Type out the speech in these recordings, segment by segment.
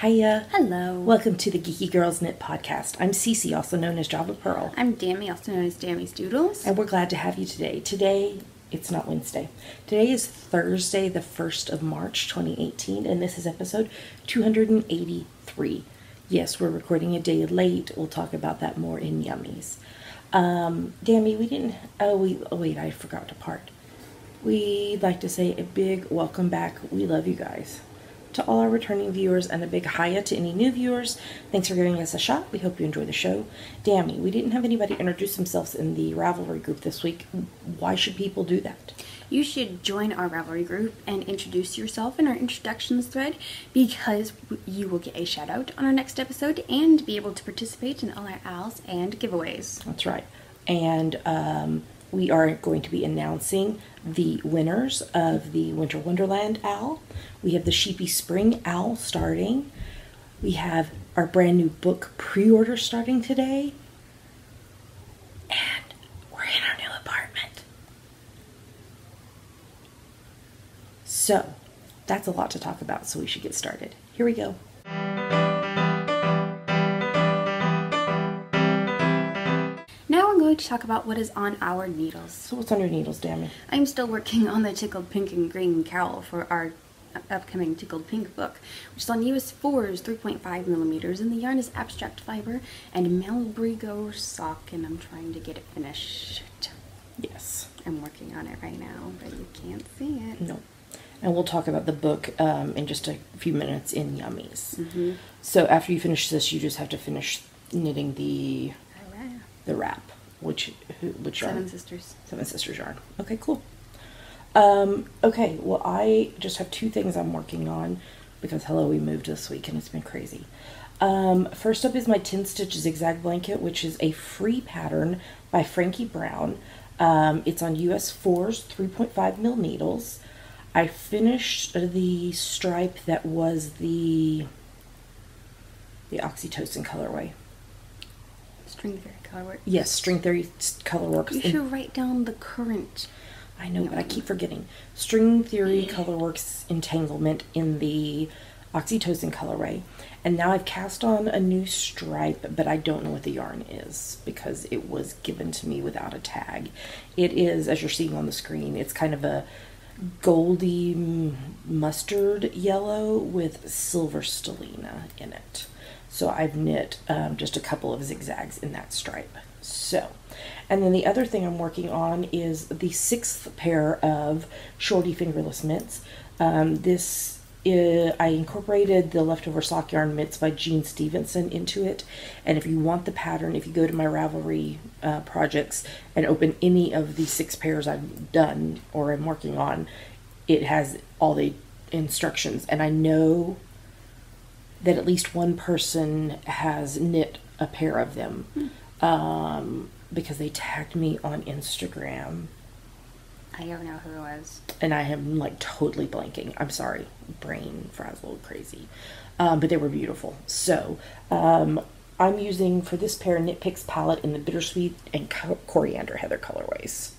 Hiya. Hello. Welcome to the Geeky Girls Knit Podcast. I'm Cece, also known as Java Pearl. I'm Dammy, also known as Dammy's Doodles. And we're glad to have you today. Today, it's not Wednesday. Today is Thursday, the 1st of March, 2018, and this is episode 283. Yes, we're recording a day late. We'll talk about that more in Yummies. Dammy, we didn't... wait, I forgot to part. We'd like to say a big welcome back. We love you guys. To all our returning viewers, and a big hiya to any new viewers. Thanks for giving us a shot. We hope you enjoy the show. Dammy, we didn't have anybody introduce themselves in the Ravelry group this week. Why should people do that? You should join our Ravelry group and introduce yourself in our introductions thread, because you will get a shout out on our next episode and be able to participate in all our owls and giveaways. That's right. And we are going to be announcing the winners of the Winter Wonderland owl. We have the Sheepy Spring owl starting. We have our brand new book pre-order starting today. And we're in our new apartment. So, that's a lot to talk about, so we should get started. Here we go. Now we're going to talk about what is on our needles. So what's on your needles, Dammy? I'm still working on the Tickled Pink and Green cowl for our upcoming Tickled Pink book, which is on US 4's 3.5 millimeters, and the yarn is abstract fiber and Malabrigo sock, and I'm trying to get it finished. Yes. I'm working on it right now, but you can't see it. No. And we'll talk about the book in just a few minutes in Yummies. Mm-hmm. So after you finish this, you just have to finish knitting the wrap, which Seven Sisters. Seven Sisters yarn. Okay, cool. Okay, well, I just have two things I'm working on because, hello, we moved this week and it's been crazy. First up is my 10-stitch zigzag blanket, which is a free pattern by Frankie Brown. It's on US 4's 3.5 mil needles. I finished the stripe that was the oxytocin colorway. String Theory Colorworks. Yes, String Theory Colorworks. You should write down the current. I know, but I keep forgetting. String Theory Colorworks Entanglement in the oxytocin colorway. And now I've cast on a new stripe, but I don't know what the yarn is because it was given to me without a tag. It is, as you're seeing on the screen, it's kind of a goldy mustard yellow with silver stellina in it. So I've knit just a couple of zigzags in that stripe. So, and then the other thing I'm working on is the 6th pair of shorty fingerless mitts. I incorporated the leftover sock yarn mitts by Jean Stevenson into it. And if you want the pattern, if you go to my Ravelry projects and open any of the 6 pairs I've done or I'm working on, it has all the instructions. And I know that at least one person has knit a pair of them because they tagged me on Instagram. I don't know who it was. And I am like totally blanking. I'm sorry. Brain frazzled crazy. But they were beautiful. So I'm using for this pair Knit Picks palette in the Bittersweet and Coriander Heather colorways.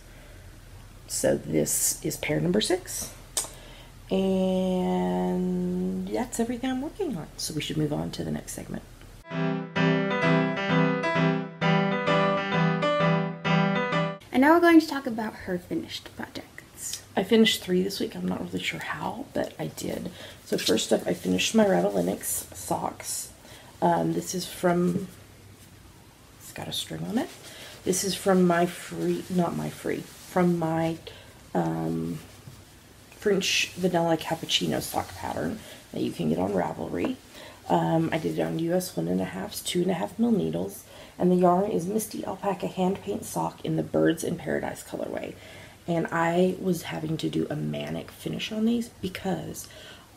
So this is pair number 6. And that's everything I'm working on. So we should move on to the next segment. And now we're going to talk about her finished projects. I finished 3 this week. I'm not really sure how, but I did. So first up, I finished my Ravellinix socks. This is from, it's got a string on it. This is from my from my French Vanilla Cappuccino sock pattern that you can get on Ravelry. I did it on US 1.5's 2.5 mil needles, and the yarn is Misty Alpaca Hand Paint Sock in the Birds in Paradise colorway. And I was having to do a manic finish on these because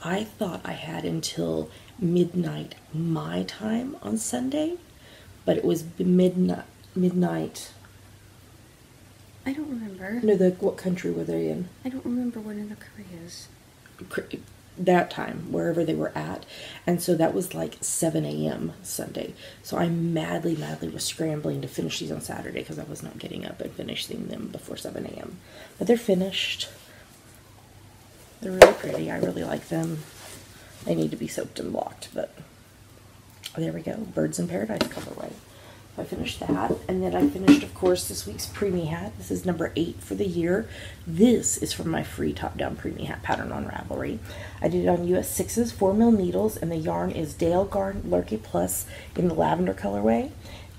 I thought I had until midnight my time on Sunday, but it was midnight. I don't remember. No, what country were they in? I don't remember what in the Koreas. That time, wherever they were at. And so that was like 7 a.m. Sunday. So I madly was scrambling to finish these on Saturday because I was not getting up and finishing them before 7 a.m. But they're finished. They're really pretty. I really like them. They need to be soaked and blocked, but There we go, Birds in Paradise colorway. I finished that, and then I finished, of course, this week's preemie hat. This is number 8 for the year. This is from my free top-down preemie hat pattern on Ravelry. I did it on US 6s, 4mm needles, and the yarn is Dale Garn Lurkey Plus in the lavender colorway,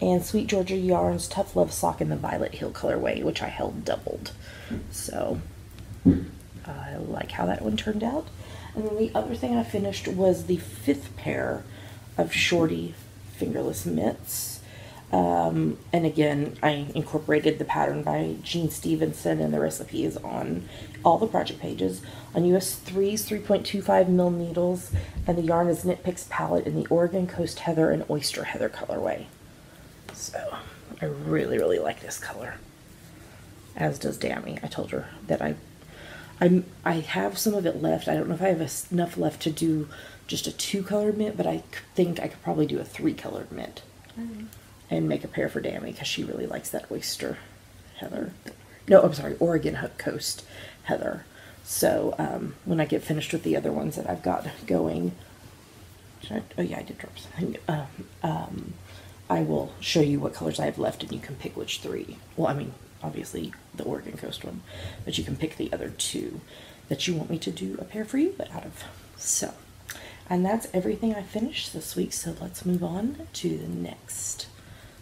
and Sweet Georgia Yarns Tough Love Sock in the Violet Hill colorway, which I held doubled. So, I like how that one turned out. And then the other thing I finished was the 5th pair of shorty fingerless mitts. And again, I incorporated the pattern by Jean Stevenson, and the recipe is on all the project pages. On US 3s, 3.25mm needles, and the yarn is Knit Picks Palette in the Oregon Coast Heather and Oyster Heather colorway. So, I really, really like this color. As does Dammy. I told her that I have some of it left. I don't know if I have enough left to do just a 2-colored mint, but I think I could probably do a 3-colored mint. And make a pair for Dammy, because she really likes that Oyster Heather. No, I'm sorry, Oregon Coast Heather. So when I get finished with the other ones that I've got going, oh yeah, I did drop something. I will show you what colors I have left, and you can pick which 3. Well, I mean, obviously the Oregon Coast one, but you can pick the other 2 that you want me to do a pair for you out of. So, and that's everything I finished this week. So let's move on to the next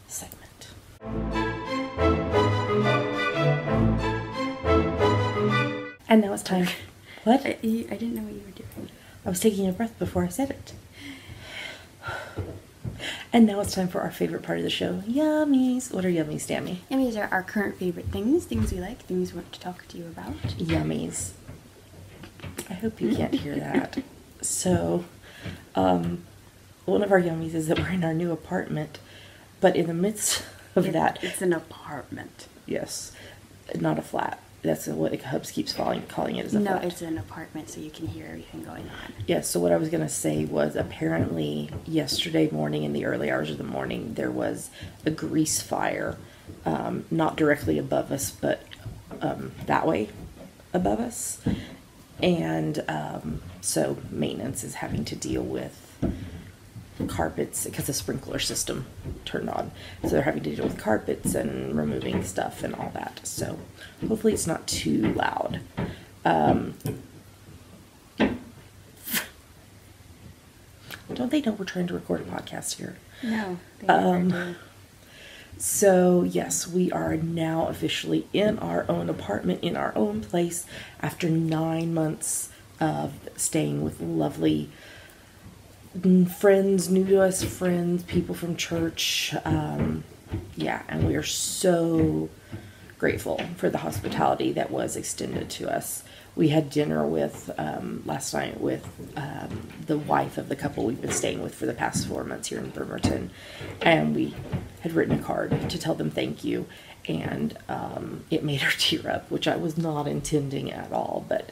segment. And now it's time. What? I didn't know what you were doing. I was taking a breath before I said it. And now it's time for our favorite part of the show, yummies. What are yummies, Dammy? Yummies are our current favorite things, things we like, things we want to talk to you about. Yummies. I hope you can't hear that. So, one of our yummies is that we're in our new apartment, but in the midst of that... It's an apartment. Yes. Not a flat. That's what Hubs keeps calling it, as a flat. No, it's an apartment, so you can hear everything going on. Yes, so what I was going to say was, apparently yesterday morning, in the early hours of the morning, there was a grease fire, not directly above us, but that way above us. And so maintenance is having to deal with carpets, because the sprinkler system turned on. So they're having to deal with carpets and removing stuff and all that. So hopefully it's not too loud. Don't they know we're trying to record a podcast here? No, they never do. So yes, we are now officially in our own apartment, in our own place, after 9 months of staying with lovely friends, new to us friends, people from church. Yeah, and we are so grateful for the hospitality that was extended to us. We had dinner with, last night with the wife of the couple we've been staying with for the past 4 months here in Bremerton, and we had written a card to tell them thank you, and it made her tear up, which I was not intending at all, but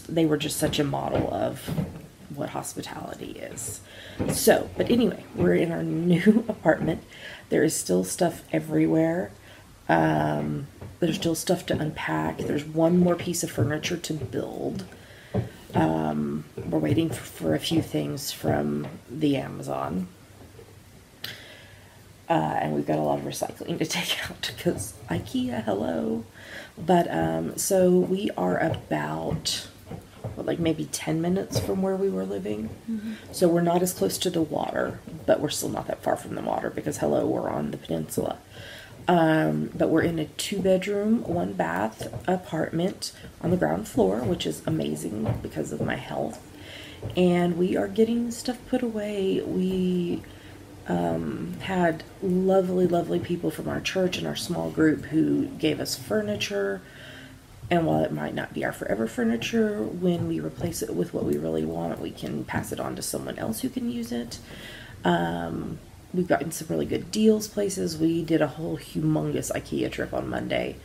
they were just such a model of what hospitality is. So, but anyway, we're in our new apartment. There is still stuff everywhere. There's still stuff to unpack. There's one more piece of furniture to build. We're waiting for a few things from the Amazon. And we've got a lot of recycling to take out because IKEA, hello. But, so we are about, like maybe 10 minutes from where we were living. Mm-hmm. So we're not as close to the water, but we're still not that far from the water because, hello, we're on the peninsula. But we're in a 2-bedroom, 1-bath apartment on the ground floor, which is amazing because of my health. And we are getting stuff put away. We had lovely, lovely people from our church and our small group who gave us furniture. And while it might not be our forever furniture, when we replace it with what we really want, we can pass it on to someone else who can use it. We've gotten some really good deals places. We did a whole humongous IKEA trip on Monday.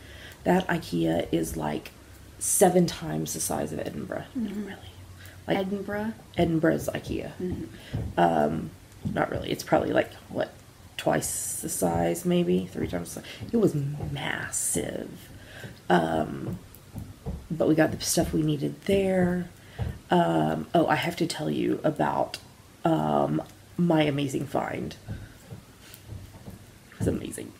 That IKEA is like 7 times the size of Edinburgh. Mm-hmm. Really. Like Edinburgh's IKEA. Mm-hmm. Not really. It's probably like, what, twice the size, maybe? 3 times the size. It was massive. But we got the stuff we needed there. Oh, I have to tell you about my amazing find. It was amazing.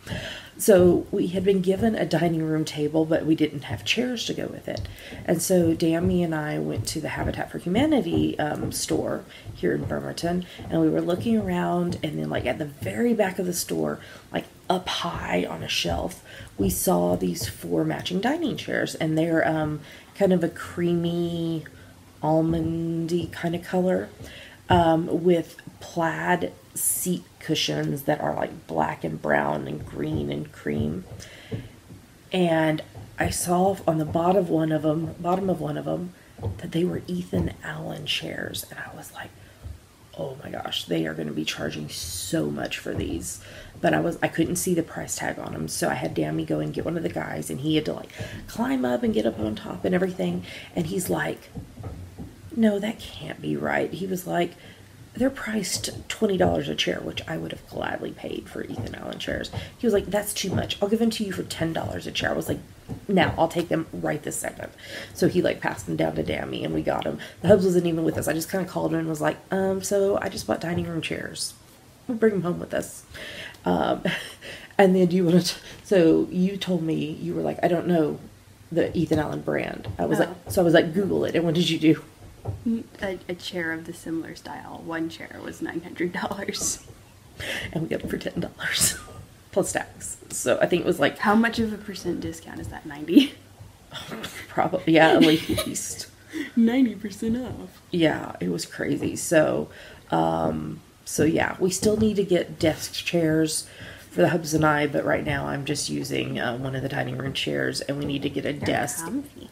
So we had been given a dining room table, but we didn't have chairs to go with it. And so Dammy and I went to the Habitat for Humanity store here in Bremerton, and we were looking around, and then like at the very back of the store, like up high on a shelf, we saw these 4 matching dining chairs, and they're kind of a creamy, almondy kind of color, with plaid seat cushions that are like black and brown and green and cream. And I saw on the bottom of one of them that they were Ethan Allen chairs, and I was like, oh my gosh, they are going to be charging so much for these. But I couldn't see the price tag on them, so I had Dammy go and get one of the guys, and he had to like climb up and get up on top and everything. And he's like, no, that can't be right. He was like, they're priced $20 a chair, which I would have gladly paid for Ethan Allen chairs. He was like, that's too much. I'll give them to you for $10 a chair. I was like, now I'll take them right this second. So he like passed them down to Dammy, and we got them. The hubs wasn't even with us. I just kind of called him and was like, so I just bought dining room chairs. We'll bring them home with us. And then do you want to, so you told me, you were like, I don't know the Ethan Allen brand. I was like, Google it. And what did you do? A chair of the similar style. One chair was $900. And we got it for $10 plus tax. So I think it was like, how much of a percent discount is that? 90? Probably, yeah, at least 90% off. Yeah, it was crazy. So yeah, we still need to get desk chairs for the hubs and I, but right now I'm just using one of the dining room chairs, and we need to get a desk. Comfy.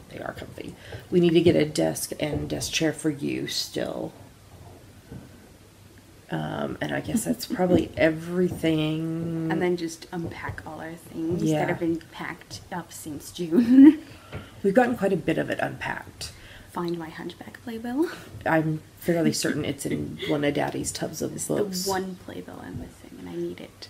They are comfy. We need to get a desk and desk chair for you still. And I guess that's probably everything. And then just unpack all our things Yeah. that have been packed up since June. We've gotten quite a bit of it unpacked. Find my Hunchback playbill. I'm fairly certain it's in one of Daddy's tubs of books. The one playbill I'm missing, and I need it.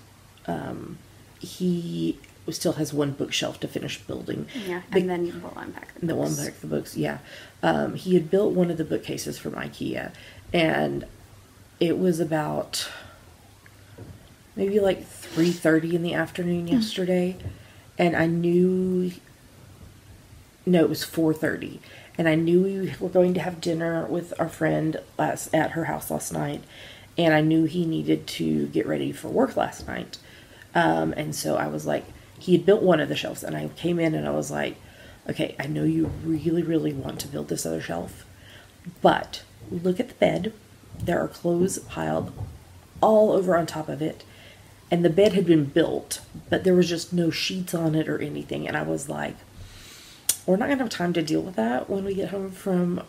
He still has one bookshelf to finish building. Yeah, and then we'll unpack the books. We'll unpack the books, yeah. He had built one of the bookcases from IKEA, and it was about maybe like 3:30 in the afternoon yesterday, and I knew, no, it was 4:30, and I knew we were going to have dinner with our friend at her house last night, and I knew he needed to get ready for work last night. And so I was like, he had built one of the shelves, and I came in and I was like, okay, I know you really, really want to build this other shelf, but look at the bed. There are clothes piled all over on top of it, and the bed had been built, but there was just no sheets on it or anything. And I was like, we're not gonna have time to deal with that when we get home from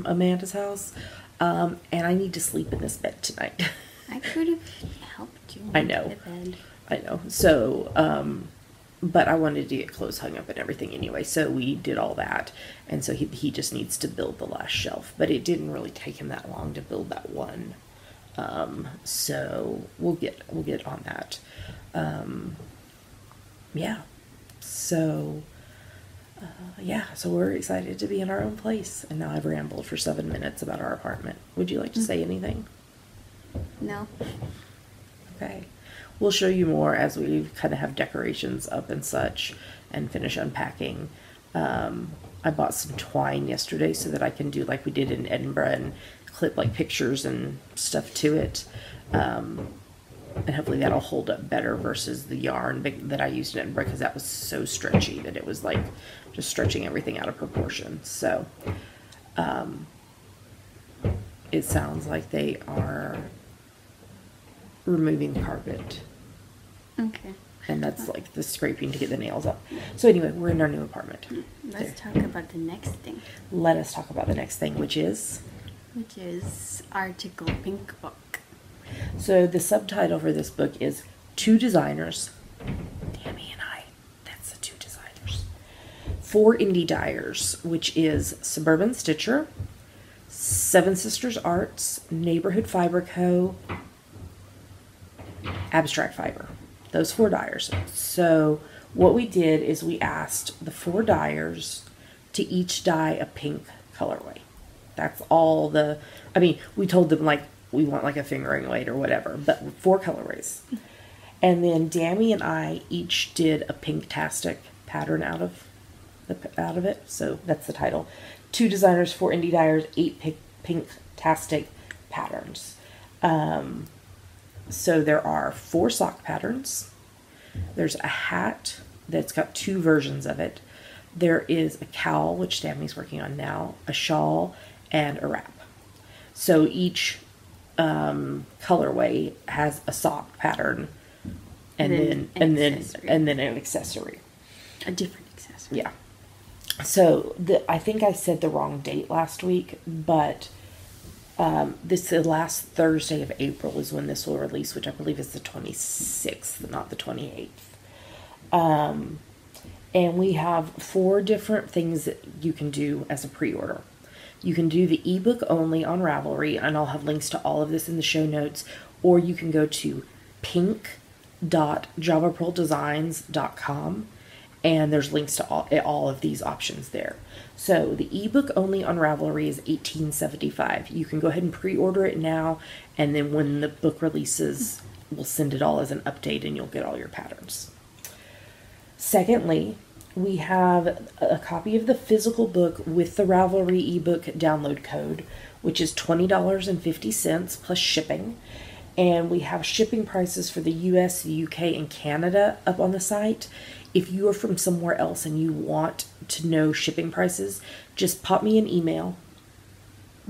Amanda's house, and I need to sleep in this bed tonight. I could have helped you. I know. I know. So, but I wanted to get clothes hung up and everything anyway, so we did all that. And so he just needs to build the last shelf, but it didn't really take him that long to build that one. So we'll get on that. Yeah. So, so we're excited to be in our own place. And now I've rambled for 7 minutes about our apartment. Would you like to say anything? No. Okay. We'll show you more as we kind of have decorations up and such and finish unpacking. I bought some twine yesterday so that I can do like we did in Edinburgh and clip like pictures and stuff to it. And hopefully that'll hold up better versus the yarn that I used in Edinburgh, because that was so stretchy that it was like just stretching everything out of proportion. So it sounds like they are removing the carpet. Okay. And that's like the scraping to get the nails up. So anyway, we're in our new apartment. Let's talk about the next thing. Let us talk about the next thing, which is our Tickled Pink book. So the subtitle for this book is Two Designers, Tammy and I, that's the two designers, 4 indie dyers, which is Suburban Stitcher, Seven Sisters Arts, Neighborhood Fiber Co., Abstract Fiber. Those 4 dyers. So what we did is we asked the 4 dyers to each dye a pink colorway. That's all we told them, like, we want like a fingering weight or whatever, but 4 colorways. And then Dammy and I each did a pink-tastic pattern out of it. So that's the title. 2 designers, 4 indie dyers, 8 pink-tastic patterns. So there are 4 sock patterns. There's a hat that's got 2 versions of it. There is a cowl, which Dammy's working on now, a shawl, and a wrap. So each colorway has a sock pattern, and then an accessory. A different accessory. Yeah. So I think I said the wrong date last week, but the last Thursday of April is when this will release, which I believe is the 26th, not the 28th. And we have 4 different things that you can do as a pre-order. You can do the ebook only on Ravelry, and I'll have links to all of this in the show notes, or you can go to pink.javapearldesigns.com, and there's links to all of these options there. So the ebook only on Ravelry is $18.75. You can go ahead and pre-order it now, and then when the book releases, we'll send it all as an update and you'll get all your patterns. Secondly, we have a copy of the physical book with the Ravelry ebook download code, which is $20.50 plus shipping. And we have shipping prices for the US, the UK, and Canada up on the site. If you are from somewhere else and you want to know shipping prices, just pop me an email.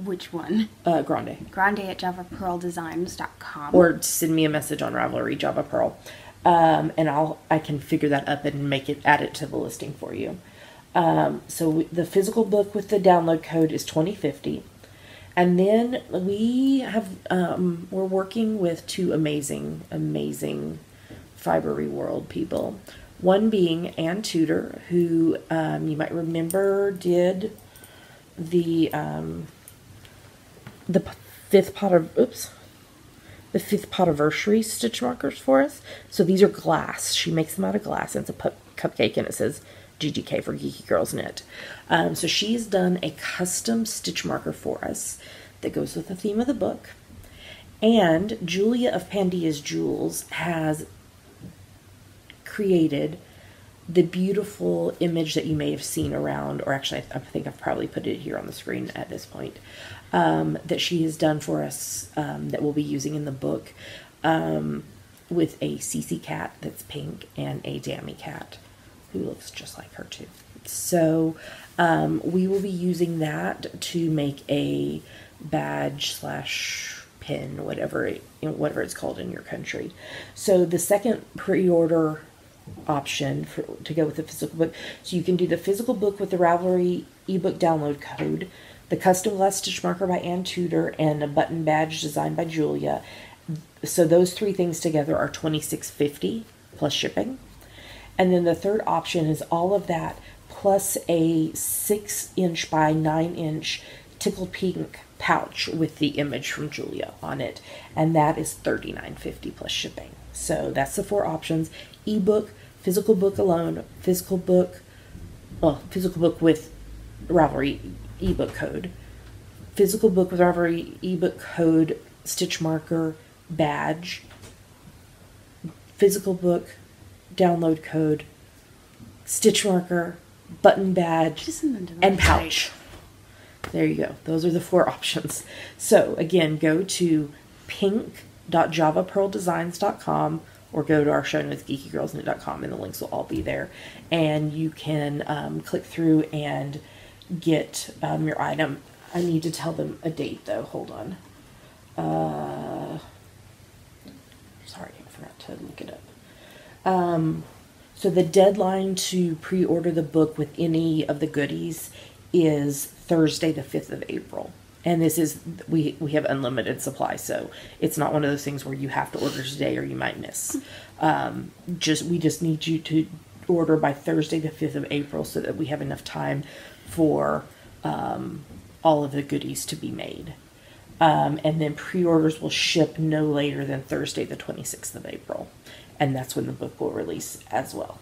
Which one? Grande. Grande@javapearldesigns.com. Or send me a message on Ravelry, Java Pearl. And I can figure that up and add it to the listing for you. So the physical book with the download code is $20.50. And then we have, we're working with 2 amazing Fibery World people. One being Ann Tudor, who, you might remember did the 5th Potiversary stitch markers for us. So these are glass. She makes them out of glass, and it's a cupcake, and it says GGK for Geeky Girls Knit. So she's done a custom stitch marker for us that goes with the theme of the book. And Julia of Pandia's Jewels has created the beautiful image that you may have seen around, or actually I think I've probably put it here on the screen at this point, that she has done for us, that we'll be using in the book, with a Cece cat that's pink and a Dammy cat who looks just like her too. So we will be using that to make a badge / pin, whatever it's called in your country. So the second pre-order option to go with the physical book, so you can do the physical book with the Ravelry ebook download code, the custom glass stitch marker by Ann Tudor, and a button badge designed by Julia. So those 3 things together are $26.50 plus shipping. And then the third option is all of that plus a 6" by 9" tickled pink pouch with the image from Julia on it, and that is $39.50 plus shipping. So that's the 4 options: ebook, physical book alone, physical book with Ravelry ebook code, physical book with Ravelry ebook code, stitch marker, badge, physical book, download code, stitch marker, button badge, and pouch. There you go. Those are the 4 options. So again, go to pink.javapearldesigns.com or go to our show notes, geekygirlsknit.com, and the links will all be there. And you can click through and get your item. I need to tell them a date though. Hold on. Sorry, I forgot to look it up. So the deadline to pre-order the book with any of the goodies is Thursday, the 5th of April. And this is, we have unlimited supply, so it's not one of those things where you have to order today or you might miss. We just need you to order by Thursday, the 5th of April, so that we have enough time for all of the goodies to be made. And then pre-orders will ship no later than Thursday, the 26th of April. And that's when the book will release as well.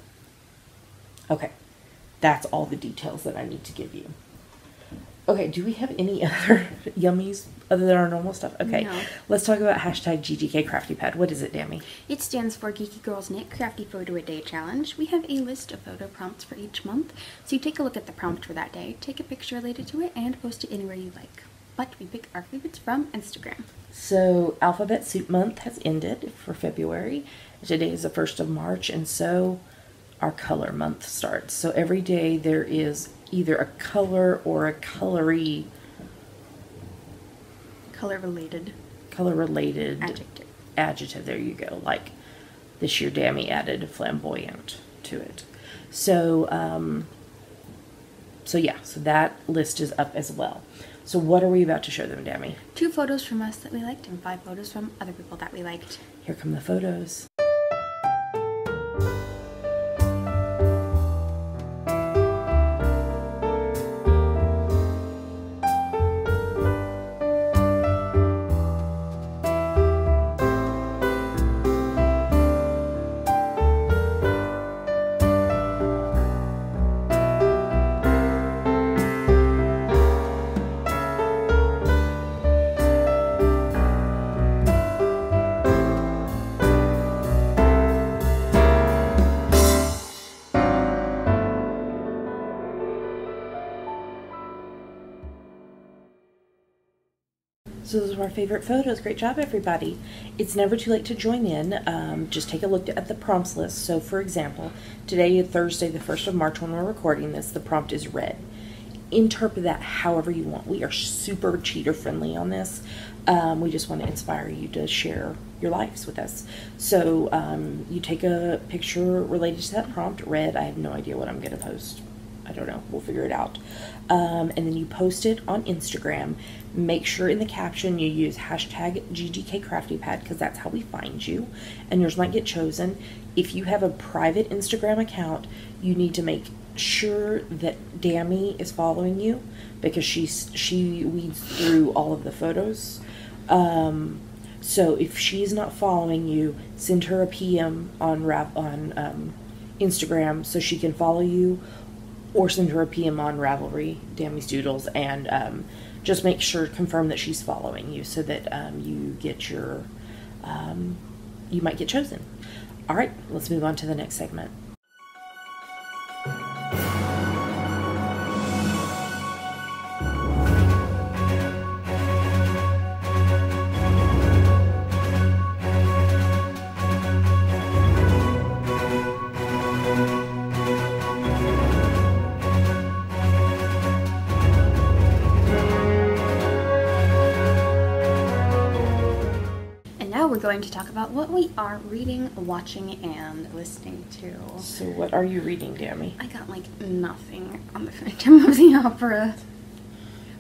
Okay, that's all the details that I need to give you. Okay, do we have any other yummies other than our normal stuff? Okay, No. let's talk about hashtag GGK Crafty Pad. What is it, Dammy? It stands for Geeky Girls Knit Crafty Photo a Day Challenge. We have a list of photo prompts for each month, so you take a look at the prompt for that day, take a picture related to it, and post it anywhere you like. But we pick our favorites from Instagram. So, Alphabet Soup Month has ended for February. Today is the 1st of March, and so our color month starts. So every day there is either a color or a colory Color related adjective. There you go. Like this year, Dammy added flamboyant to it. So yeah, so that list is up as well. So what are we about to show them, Dammy? 2 photos from us that we liked and 5 photos from other people that we liked. Here come the photos. So those are our favorite photos. Great job, everybody. It's never too late to join in. Just take a look at the prompts list. So, for example, today, Thursday, the 1st of March, when we're recording this, the prompt is red. Interpret that however you want. We are super cheater friendly on this. We just want to inspire you to share your lives with us. So you take a picture related to that prompt, red. I have no idea what I'm going to post. I don't know. We'll figure it out. And then you post it on Instagram. Make sure in the caption you use hashtag GGK Crafty Pad because that's how we find you. And yours might get chosen. If you have a private Instagram account, you need to make sure that Dammy is following you because she weeds through all of the photos. So if she's not following you, send her a PM on Instagram so she can follow you, or send her a PM on Ravelry, Dammy's Doodles, and just make sure, confirm that she's following you so that you get your, you might get chosen. All right, let's move on to the next segment. We're going to talk about what we are reading, watching, and listening to. So what are you reading, Dammy? I got like nothing on the Phantom of the Opera,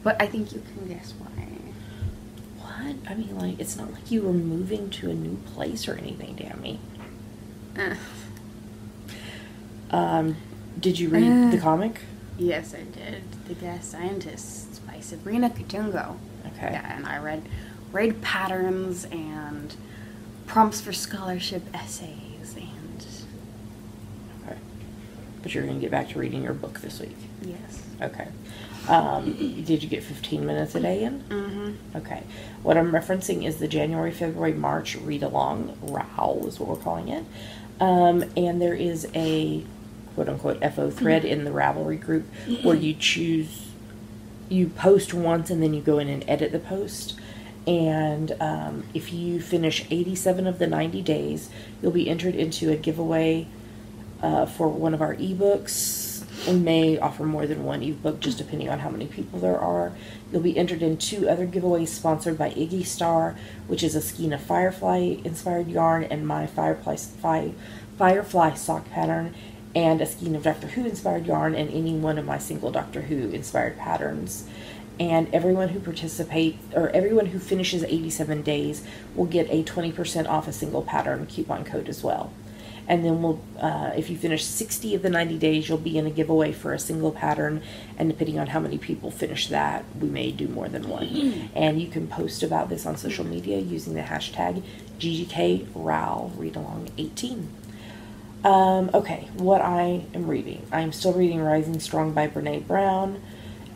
but I think you can guess why. What? I mean, like, it's not like you were moving to a new place or anything, Dammy. Did you read the comic? Yes, I did. The Gas Scientists by Sabrina Katungo. Okay. Yeah, and I read patterns and prompts for scholarship essays and... Okay. But you're going to get back to reading your book this week? Yes. Okay. Did you get 15 minutes a day in? Mm-hmm. Okay. What I'm referencing is the January, February, March read-along. RAL is what we're calling it. And there is a quote-unquote FO thread in the Ravelry group where you post once and then you go in and edit the post. And if you finish 87 of the 90 days, you'll be entered into a giveaway for one of our ebooks. We may offer more than one ebook, just depending on how many people there are. You'll be entered in 2 other giveaways sponsored by Iggy Star, which is a skein of Firefly-inspired yarn, and my Firefly sock pattern, and a skein of Doctor Who-inspired yarn, and any one of my single Doctor Who-inspired patterns. And everyone who participates, or everyone who finishes 87 days will get a 20% off a single pattern coupon code as well. And then we'll, if you finish 60 of the 90 days, you'll be in a giveaway for a single pattern. And depending on how many people finish that, we may do more than one. And you can post about this on social media using the hashtag GGKRAL readalong18. Okay, what I am reading. I am still reading Rising Strong by Brene Brown.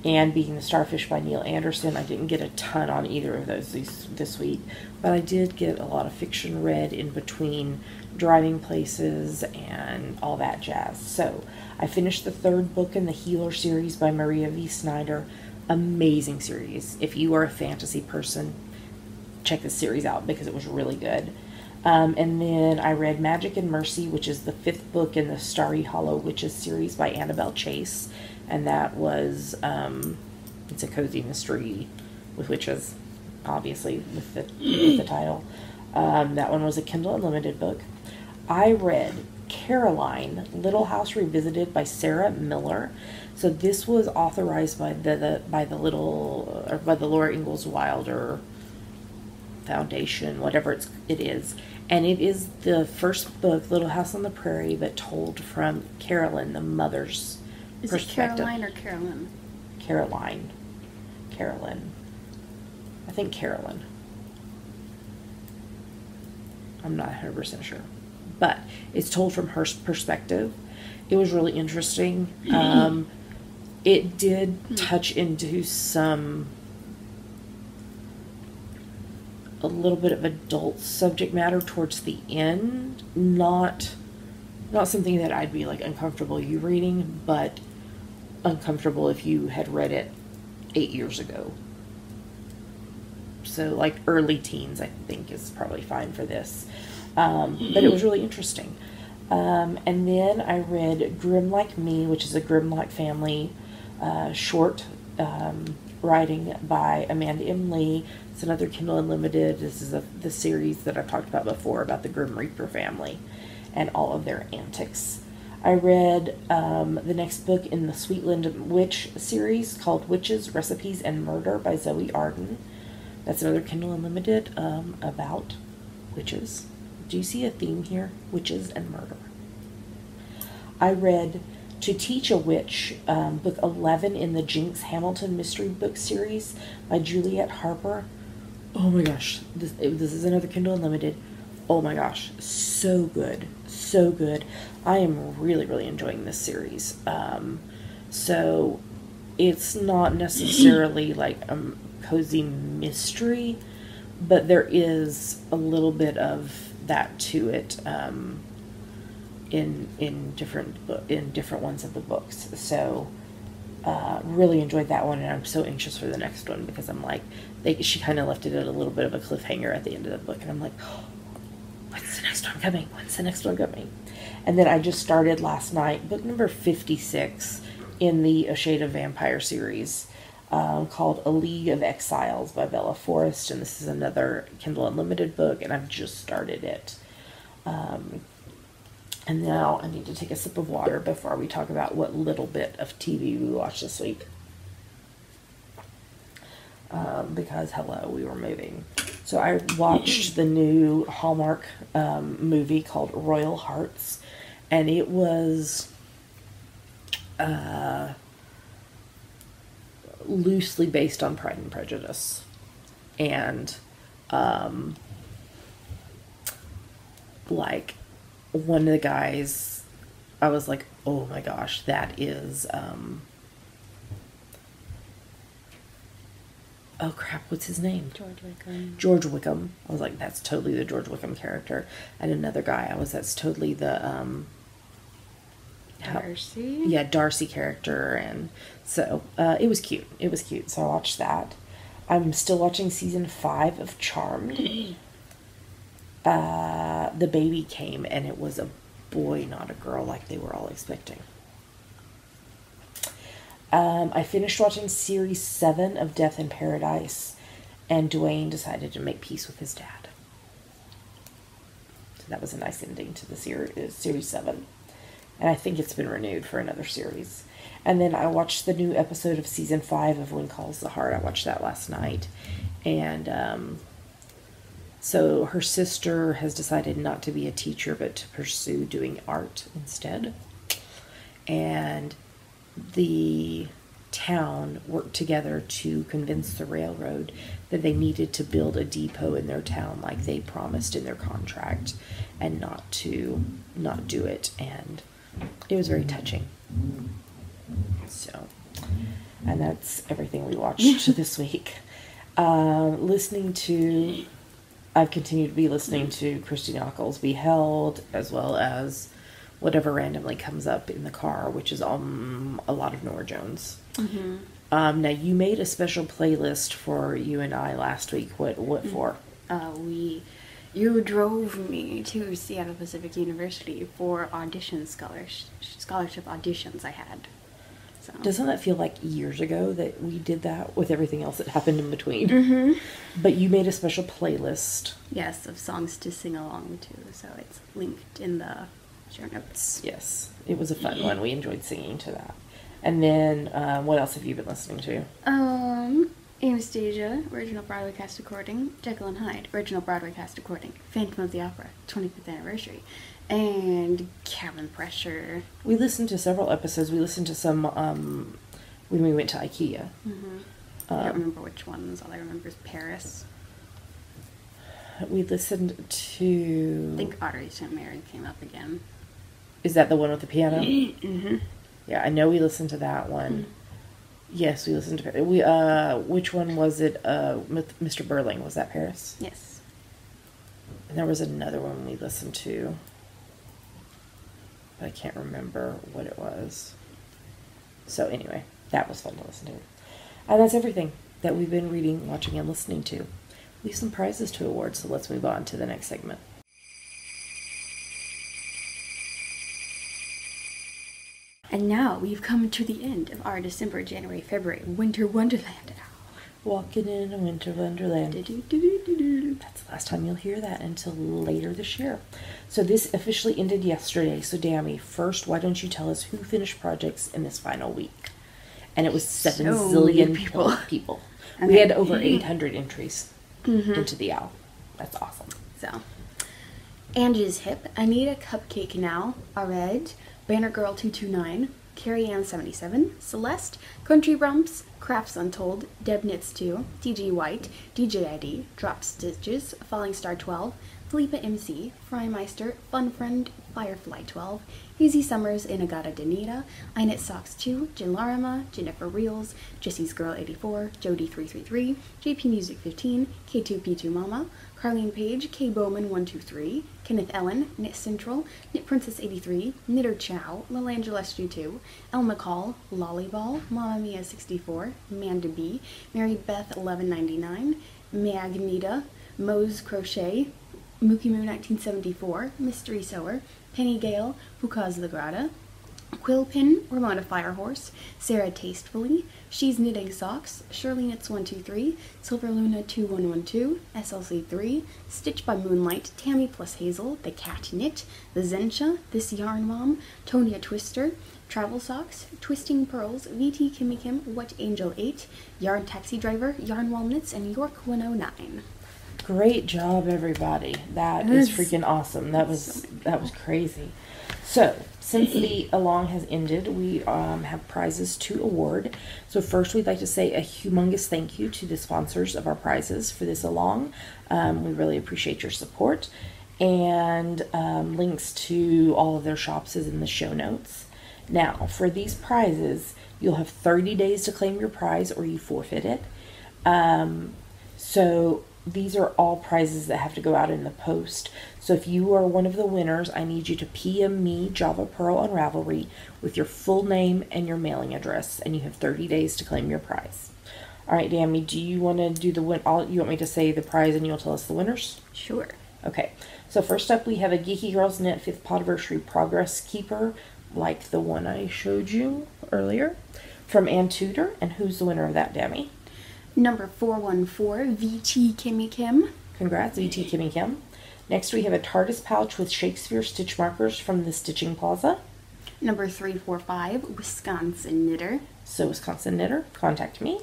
and Being the Starfish by Neil Anderson. I didn't get a ton on either of those this week, but I did get a lot of fiction read in between driving places and all that jazz. So I finished the 3rd book in the Healer series by Maria V. Snyder. Amazing series. If you are a fantasy person, check this series out because it was really good. And then I read Magic and Mercy, which is the 5th book in the Starry Hollow Witches series by Annabelle Chase. And that was, it's a cozy mystery with witches, obviously, with the title. That one was a Kindle Unlimited book. I read Caroline, Little House Revisited by Sarah Miller. So this was authorized by the Laura Ingalls Wilder Foundation, whatever it is. And it is the first book, Little House on the Prairie, but told from Carolyn, the mother's perspective. Is it Caroline or Carolyn? Carolyn. I think Carolyn. I'm not 100% sure. But it's told from her perspective. It was really interesting. It did touch into a little bit of adult subject matter towards the end. Not something that I'd be like uncomfortable you reading, but uncomfortable if you had read it 8 years ago. So like early teens, I think, is probably fine for this. But it was really interesting. And then I read Grim Like Me, which is a Grimlock family short writing by Amanda M. Lee. It's another Kindle Unlimited. This is the series that I've talked about before about the Grim Reaper family and all of their antics. I read the next book in the Sweetland Witch series called Witches, Recipes, and Murder by Zoe Arden. That's another Kindle Unlimited about witches. Do you see a theme here? Witches and murder. I read To Teach a Witch, book 11 in the Jinx Hamilton mystery book series by Juliet Harper. Oh my gosh, this is another Kindle Unlimited. Oh my gosh, so good, so good. I am really, really enjoying this series. So it's not necessarily like a cozy mystery, but there is a little bit of that to it in different ones of the books. So really enjoyed that one, and I'm so anxious for the next one because I'm like, she kind of left it at a little bit of a cliffhanger at the end of the book, and I'm like, oh, when's the next one coming? When's the next one coming? And then I just started last night book number 56 in the A Shade of Vampire series, called A League of Exiles by Bella Forrest, and this is another Kindle Unlimited book, and I've just started it. And now I need to take a sip of water before we talk about what little bit of TV we watched this week. Because, hello, we were moving. So I watched the new Hallmark movie called Royal Hearts, and it was loosely based on Pride and Prejudice. And like one of the guys, I was like, oh my gosh, that is oh crap, what's his name? George Wickham. I was like, that's totally the George Wickham character. And another guy, that's totally the Darcy? Yeah, Darcy character. And so it was cute. It was cute. So I watched that. I'm still watching season 5 of Charmed. The baby came, and it was a boy, not a girl, like they were all expecting. I finished watching series 7 of Death in Paradise, and Dwayne decided to make peace with his dad. So that was a nice ending to the series 7. And I think it's been renewed for another series. And then I watched the new episode of season 5 of When Calls the Heart. I watched that last night. And so her sister has decided not to be a teacher, but to pursue doing art instead. And the town worked together to convince the railroad that they needed to build a depot in their town like they promised in their contract, and not do it. And it was very touching. So And that's everything we watched this week. I've continued to be listening to Christy Nockels' Beheld, as well as whatever randomly comes up in the car, which is a lot of Nora Jones. Mm-hmm. Now, you made a special playlist for you and I last week. What for? You drove me to Seattle Pacific University for scholarship auditions I had. So. Doesn't that feel like years ago that we did that with everything else that happened in between? Mm-hmm. But you made a special playlist. Yes, of songs to sing along to, so it's linked in the show notes. Yes, it was a fun one. We enjoyed singing to that. And then, what else have you been listening to? Anastasia, original Broadway cast recording. Jekyll and Hyde, original Broadway cast recording. Phantom of the Opera, 25th anniversary. And Cabin Pressure. We listened to several episodes. We listened to some when we went to IKEA. Mm-hmm. I don't remember which ones. All I remember is Paris. We listened to... I think Audrey St. Mary came up again. Is that the one with the piano? Mm-hmm. Yeah, I know we listened to that one. Mm-hmm. Yes, we listened to... which one was it? With Mr. Burling. Was that Paris? Yes. And there was another one we listened to. But I can't remember what it was. So anyway, that was fun to listen to. And that's everything that we've been reading, watching, and listening to. We have some prizes to award, so let's move on to the next segment. And now we've come to the end of our December, January, February Winter Wonderland. Walking in a winter wonderland. That's the last time you'll hear that until later this year. So this officially ended yesterday. So Dammy, first, why don't you tell us who finished projects in this final week? And it was 7 zillion people. Okay. We had over 800 entries into the owl. That's awesome. So, Angie's Hip, Anita Cupcake Now, Ared, Banner Girl 229, Carrie Ann 77, Celeste, Country Rumps, Crafts Untold, Deb Knits 2, DG White, DJ ID, Drop Stitches, Falling Star 12, Felipa MC, Frymeister, Fun Friend, Firefly 12, Easy Summers, Inagata Danita, I Knit Socks 2, Jen Larima, Jennifer Reels, Jessie's Girl 84, Jody 333, JP Music 15, K2P2 Mama, Carlene Page, K Bowman 123, Kenneth Ellen, Knit Central, Knit Princess 83, Knitter Chow, Lilangela SG2, El McCall, Lollyball, Mama Mia 64, Amanda B, Mary Beth 1199, Magneta, Mose Crochet, Mookie Moo 1974, Mystery Sewer, Penny Gale, Fukaz the Grata, Quillpin, Ramona Firehorse, Sarah Tastefully, She's Knitting Socks, Shirley Knits 123, Silver Luna 2112, SLC 3, Stitch by Moonlight, Tammy plus Hazel, The Cat Knit, The Zensha, This Yarn Mom, Tonya Twister, Travel Socks, Twisting Pearls, VT Kimmy Kim, What Angel 8, Yarn Taxi Driver, Yarn Walnuts, and York 109. Great job, everybody. That is freaking awesome. That was crazy. So, since the along has ended, we have prizes to award. So first, we'd like to say a humongous thank you to the sponsors of our prizes for this along. We really appreciate your support. And links to all of their shops is in the show notes. Now, for these prizes, you'll have 30 days to claim your prize or you forfeit it. So these are all prizes that have to go out in the post. So if you are one of the winners, I need you to PM me, Java Pearl on Ravelry, with your full name and your mailing address, and you have 30 days to claim your prize. All right, Dammy, do you want to do you want me to say the prize and you'll tell us the winners? Sure. Okay. So first up, we have a Geeky Girls Knit 5th Podiversary Progress Keeper, like the one I showed you earlier, from Ann Tudor. And who's the winner of that, Dammy? Number 414, VT Kimmy Kim. Congrats, VT Kimmy Kim. Next, we have a TARDIS pouch with Shakespeare stitch markers from the Stitching Plaza. Number 345, Wisconsin Knitter. So, Wisconsin Knitter, contact me.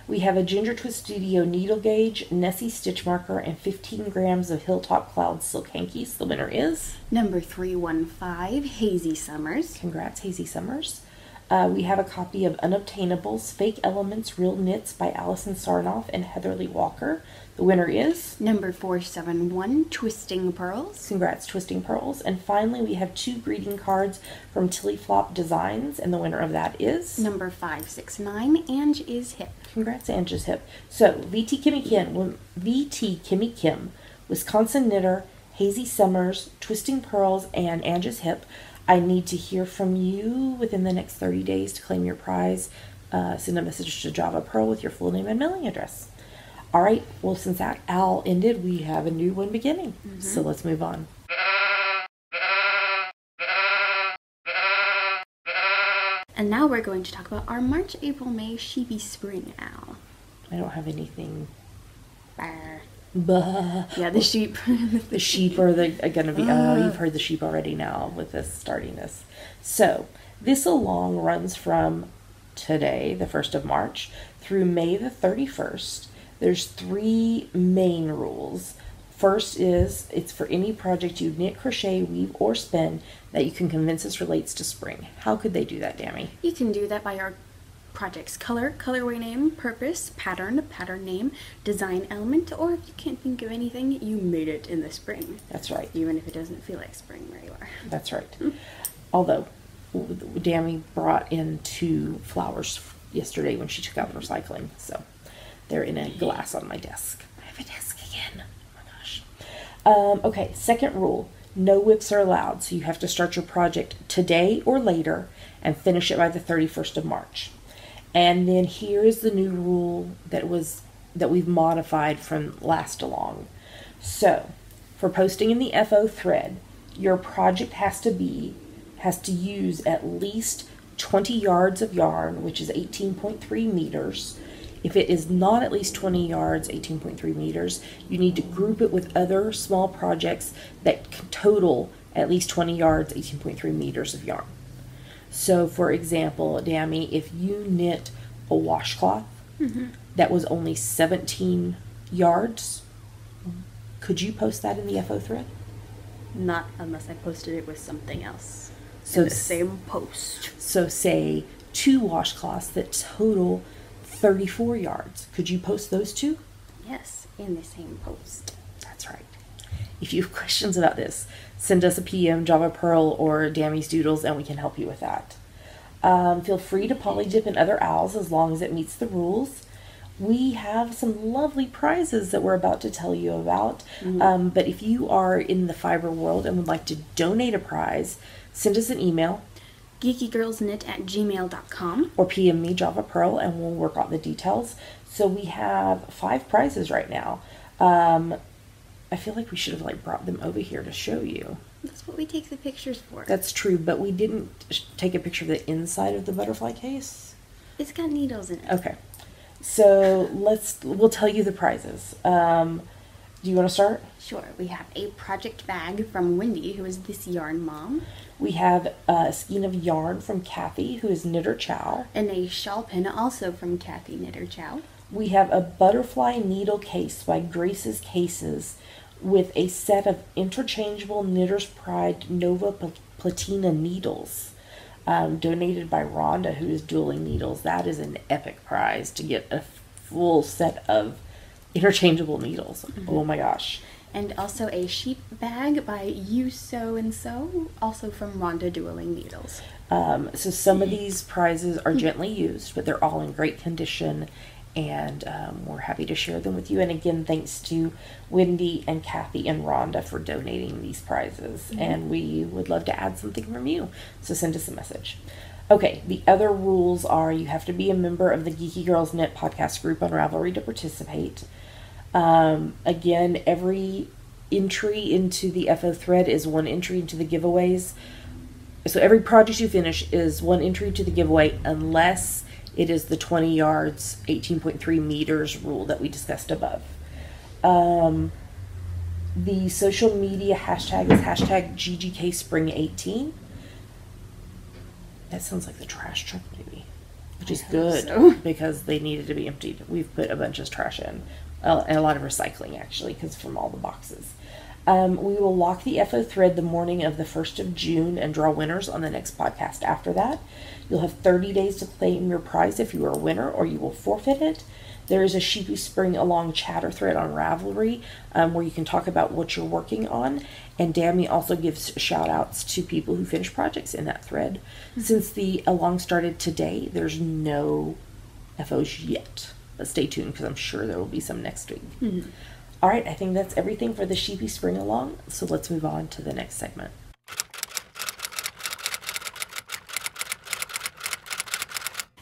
We have a Ginger Twist Studio needle gauge, Nessie stitch marker, and 15 grams of Hilltop Cloud silk hankies. The winner is... Number 315, Hazy Summers. Congrats, Hazy Summers. We have a copy of Unobtainables, Fake Elements, Real Knits by Allison Sarnoff and Heatherly Walker. The winner is Number 471, Twisting Pearls. Congrats, Twisting Pearls. And finally, we have 2 greeting cards from Tilly Flop Designs, and the winner of that is Number 569, Ange is Hip. Congrats, Ange is Hip. So, VT Kimmy Kim, Wisconsin Knitter, Hazy Summers, Twisting Pearls, and Ange is Hip. I need to hear from you within the next 30 days to claim your prize. Send a message to Java Pearl with your full name and mailing address. All right, well, since that owl ended, we have a new one beginning. So let's move on. And now we're going to talk about our March, April, May Sheepy Spring Owl. I don't have anything. Brr. Bah. Yeah, the sheep. The sheep are going to be, you've heard the sheep already now with this starting this. So, this along runs from today, the 1st of March, through May the 31st. There's 3 main rules. First is, it's for any project you knit, crochet, weave, or spin that you can convince us relates to spring. How could they do that, Dammy? You can do that by our project's color, colorway name, purpose, pattern, pattern name, design element, or if you can't think of anything, you made it in the spring. That's right. Even if it doesn't feel like spring where you are. That's right. Although, Dammy brought in 2 flowers yesterday when she took out recycling, so they're in a glass on my desk. I have a desk again. Oh my gosh. Okay, second rule. No whips are allowed, so you have to start your project today or later and finish it by the 31st of March. And then here is the new rule that we've modified from last along. So, for posting in the FO thread, your project has to use at least 20 yards of yarn, which is 18.3 meters. If it is not at least 20 yards, 18.3 meters, you need to group it with other small projects that total at least 20 yards, 18.3 meters of yarn. So, for example, Dammy, if you knit a washcloth that was only 17 yards, could you post that in the FO thread? Not unless I posted it with something else. So in the same post. So say 2 washcloths that total 34 yards. Could you post those 2? Yes, in the same post. That's right. If you have questions about this, send us a PM, Java Pearl, or Dammy's Doodles, and we can help you with that. Feel free to polydip in other owls as long as it meets the rules. We have some lovely prizes that we're about to tell you about. But if you are in the fiber world and would like to donate a prize, send us an email. geekygirlsknit@gmail.com. Or PM me, Java Pearl, and we'll work out the details. So we have 5 prizes right now. I feel like we should have brought them over here to show you. That's what we take the pictures for. That's true, but we didn't take a picture of the inside of the butterfly case. It's got needles in it. Okay. So we'll tell you the prizes. Do you want to start? Sure. We have a project bag from Wendy, who is This Yarn Mom. We have a skein of yarn from Kathy, who is Knitter Chow. And a shawl pin also from Kathy Knitter Chow. We have a butterfly needle case by Grace's Cases with a set of interchangeable Knitter's Pride Nova Platina needles. Donated by Rhonda, who is dueling needles. That is an epic prize to get a full set of interchangeable needles. Oh my gosh. And also a sheep bag by You So and So, also from Rhonda Dueling Needles. So some of these prizes are gently used, but they're all in great condition, and we're happy to share them with you. And again, thanks to Wendy and Kathy and Rhonda for donating these prizes. And we would love to add something from you, so send us a message. Okay, the other rules are you have to be a member of the Geeky Girls Knit podcast group on Ravelry to participate. Again, every entry into the FO thread is 1 entry into the giveaways. So every project you finish is 1 entry to the giveaway, unless it is the 20 yards, 18.3 meters rule that we discussed above. The social media hashtag is hashtag GGKSpring18. That sounds like the trash truck maybe, which is good because they needed to be emptied. We've put a bunch of trash in, and a lot of recycling actually, because from all the boxes. We will lock the FO thread the morning of the 1st of June and draw winners on the next podcast after that. You'll have 30 days to claim your prize if you are a winner, or you will forfeit it. There is a Sheepy Spring Along chatter thread on Ravelry where you can talk about what you're working on. And Dammy also gives shout outs to people who finish projects in that thread. Since the Along started today, there's no FOs yet. But stay tuned because I'm sure there will be some next week. All right, I think that's everything for the Sheepy Spring Along. So let's move on to the next segment.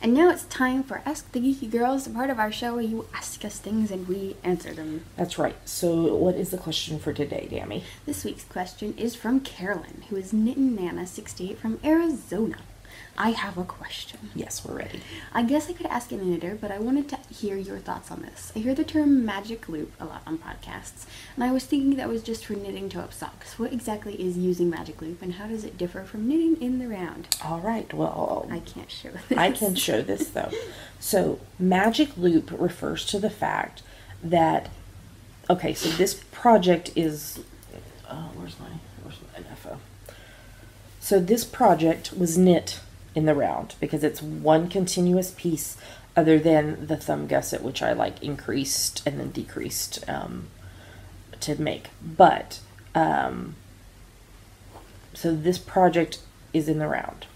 And now it's time for Ask the Geeky Girls, the part of our show where you ask us things and we answer them. That's right. So what is the question for today, Dammy? This week's question is from Carolyn, who is Knittin' Nana 68 from Arizona. I have a question. Yes, we're ready. I guess I could ask an editor, but I wanted to hear your thoughts on this. I hear the term magic loop a lot on podcasts, and I was thinking that was just for knitting toe-up socks. What exactly is using magic loop, and how does it differ from knitting in the round? All right, well... I can't show this. I can show this, though. So, magic loop refers to the fact that... Okay, so this project is... where's my NFO? So this project was knit in the round because it's one continuous piece other than the thumb gusset, which I like increased and then decreased to make. But so this project is in the round.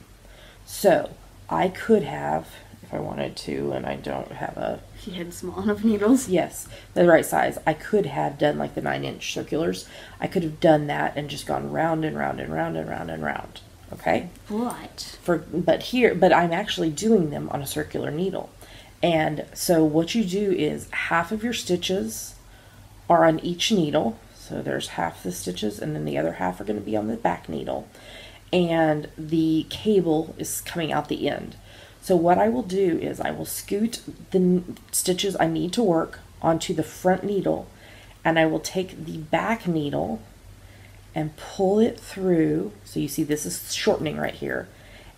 So I could have, if I wanted to, and I don't have a... If you had small enough needles? Yes, the right size. I could have done like the 9-inch circulars. I could have done that and just gone round and round and round and round and round. Okay? But I'm actually doing them on a circular needle. And so what you do is half of your stitches are on each needle. So there's half the stitches and then the other half are going to be on the back needle. And the cable is coming out the end. So what I will do is I will scoot the stitches I need to work onto the front needle, and I will take the back needle and pull it through. So you see this is shortening right here,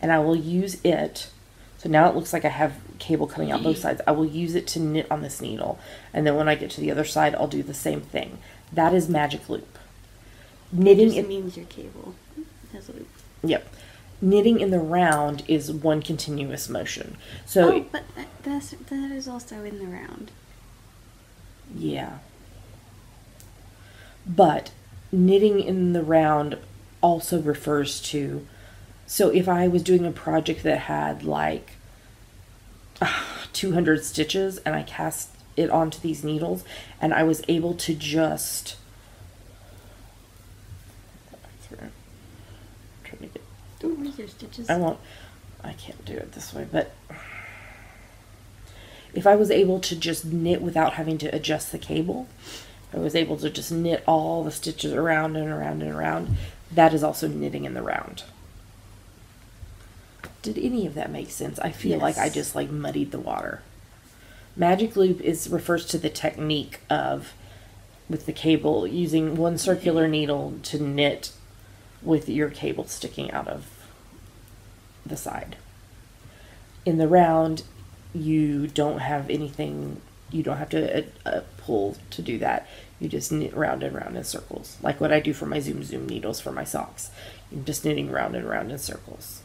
and I will use it. So now it looks like I have cable coming out both sides. I will use it to knit on this needle, and then when I get to the other side, I'll do the same thing. That is magic loop. Knitting it means your cable has a loop. Yep. Knitting in the round is one continuous motion. So but that is also in the round. Yeah. But knitting in the round also refers to, so if I was doing a project that had like 200 stitches and I cast it onto these needles and I was able to just stitches. I can't do it this way, but if I was able to just knit without having to adjust the cable, I was able to just knit all the stitches around and around and around, that is also knitting in the round. Did any of that make sense? I feel like I just like muddied the water. Magic loop refers to the technique of, with the cable, using one circular needle to knit with your cable sticking out of the side. In the round, you don't have anything, you don't have to pull to do that. You just knit round and round in circles, like what I do for my Zoom needles for my socks. I'm just knitting round and round in circles.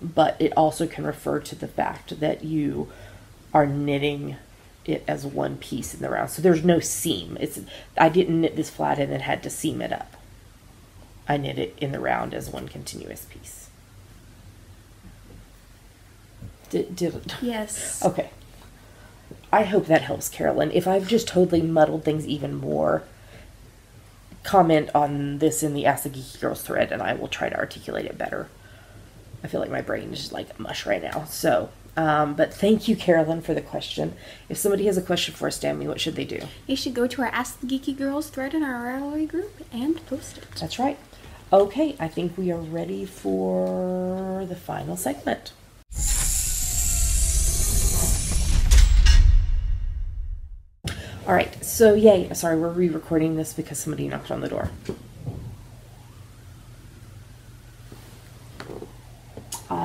But it also can refer to the fact that you are knitting it as one piece in the round. So there's no seam. I didn't knit this flat and then had to seam it up. I knit it in the round as one continuous piece. Yes. Okay. I hope that helps, Carolyn. If I've just totally muddled things even more, comment on this in the Ask the Geeky Girls thread and I will try to articulate it better. I feel like my brain is just like mush right now. So, but thank you, Carolyn, for the question. If somebody has a question for us, Dammy, what should they do? They should go to our Ask the Geeky Girls thread in our Ravelry group and post it. That's right. Okay, I think we are ready for the final segment. All right, so yay. Sorry, we're re-recording this because somebody knocked on the door.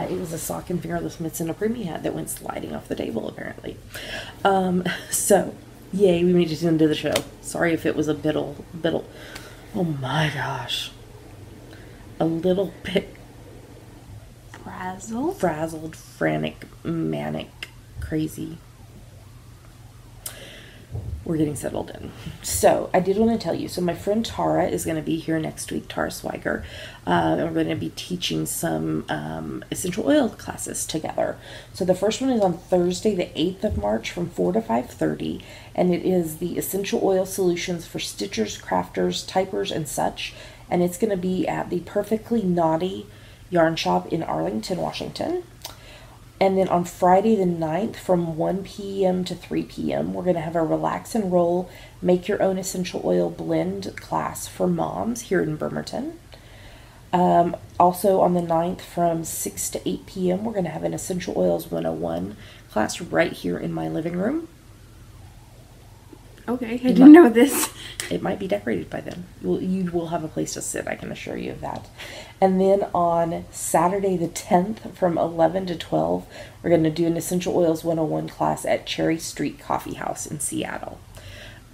It was a sock and fingerless mitts and a preemie hat that went sliding off the table, apparently. So, Yay, we made it into the show. Sorry if it was a biddle. Oh my gosh. A little bit frazzled, frantic, manic, crazy. We're getting settled in. So I did want to tell you, so my friend Tara is going to be here next week, Tara Swiger, and we're going to be teaching some essential oil classes together. So the first one is on Thursday, the 8th of March from 4 to 5:30, and it is the essential oil solutions for stitchers, crafters, typers, and such, and it's going to be at the Perfectly Naughty Yarn Shop in Arlington, Washington. And then on Friday the 9th from 1 p.m. to 3 p.m. we're going to have a Relax and Roll Make Your Own Essential Oil Blend class for moms here in Bremerton. Also on the 9th from 6 to 8 p.m. we're going to have an Essential Oils 101 class right here in my living room. Okay, I didn't know this. It might be decorated by then. You will have a place to sit, I can assure you of that. And then on Saturday the 10th from 11 to 12, we're going to do an Essential Oils 101 class at Cherry Street Coffee House in Seattle.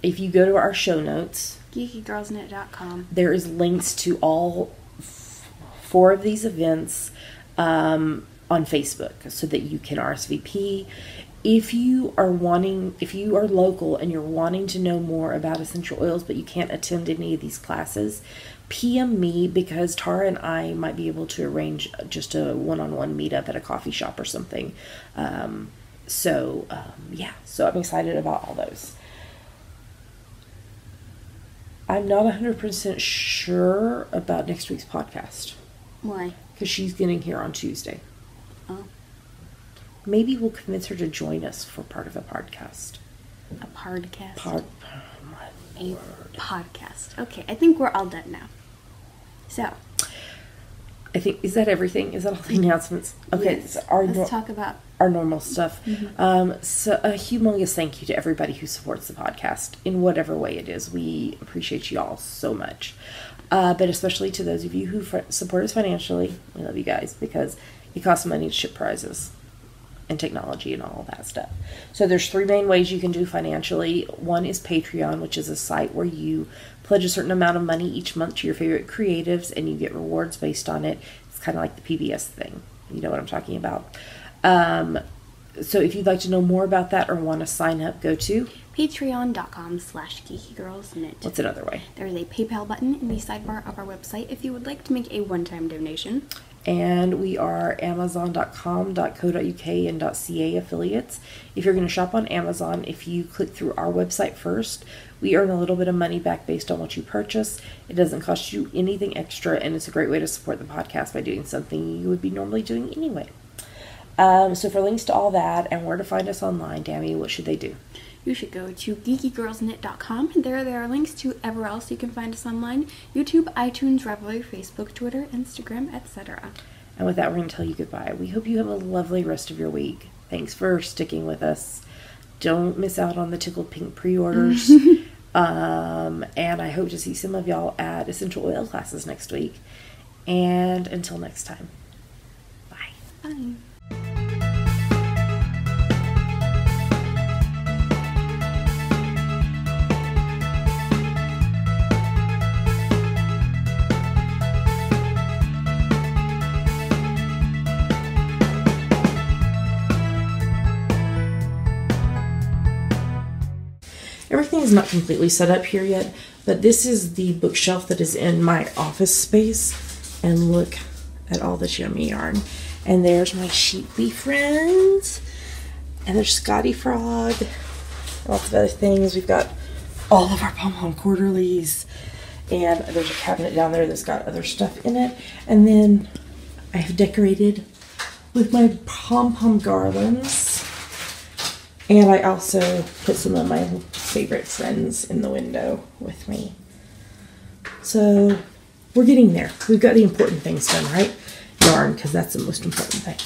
If you go to our show notes, geekygirlsnet.com, there is links to all 4 of these events on Facebook so that you can RSVP. If you are local and you're wanting to know more about essential oils, but you can't attend any of these classes, PM me, because Tara and I might be able to arrange just a one-on-one meetup at a coffee shop or something. So I'm excited about all those. I'm not 100% sure about next week's podcast. Why? Because she's getting here on Tuesday. Oh. Maybe we'll convince her to join us for part of a podcast. A podcast? A podcast. Okay, I think we're all done now. So. I think, is that everything? Is that all the announcements? Okay, yes. So let's talk about our normal stuff. Mm-hmm. So a humongous thank you to everybody who supports the podcast in whatever way it is. We appreciate you all so much. But especially to those of you who support us financially. We love you guys because it costs money to ship prizes and technology and all that stuff. So there's 3 main ways you can do financially. One is Patreon, which is a site where you pledge a certain amount of money each month to your favorite creatives and you get rewards based on it. It's kind of like the PBS thing. You know what I'm talking about. So if you'd like to know more about that or want to sign up, go to patreon.com/geekygirlsnet. What's another way? There's a PayPal button in the sidebar of our website if you would like to make a one-time donation. And we are amazon.com.co.uk and .ca affiliates. If you're going to shop on Amazon, if you click through our website first, we earn a little bit of money back based on what you purchase. It doesn't cost you anything extra, and it's a great way to support the podcast by doing something you would be normally doing anyway. So for links to all that and where to find us online, Tammy, what should they do? You should go to geekygirlsnet.com. There are links to everywhere else you can find us online: YouTube, iTunes, Revelry, Facebook, Twitter, Instagram, etc. And with that, we're going to tell you goodbye. We hope you have a lovely rest of your week. Thanks for sticking with us. Don't miss out on the Tickled Pink pre-orders. And I hope to see some of y'all at Essential Oil classes next week. And until next time, bye. Bye. Everything is not completely set up here yet, but this is the bookshelf that is in my office space. And look at all this yummy yarn. And there's my sheepy friends. And there's Scotty Frog. Lots of other things. We've got all of our pom-pom quarterlies. And there's a cabinet down there that's got other stuff in it. And then I have decorated with my pom-pom garlands. And I also put some of my favorite friends in the window with me. So we're getting there. We've got the important things done, right? Yarn, because that's the most important thing.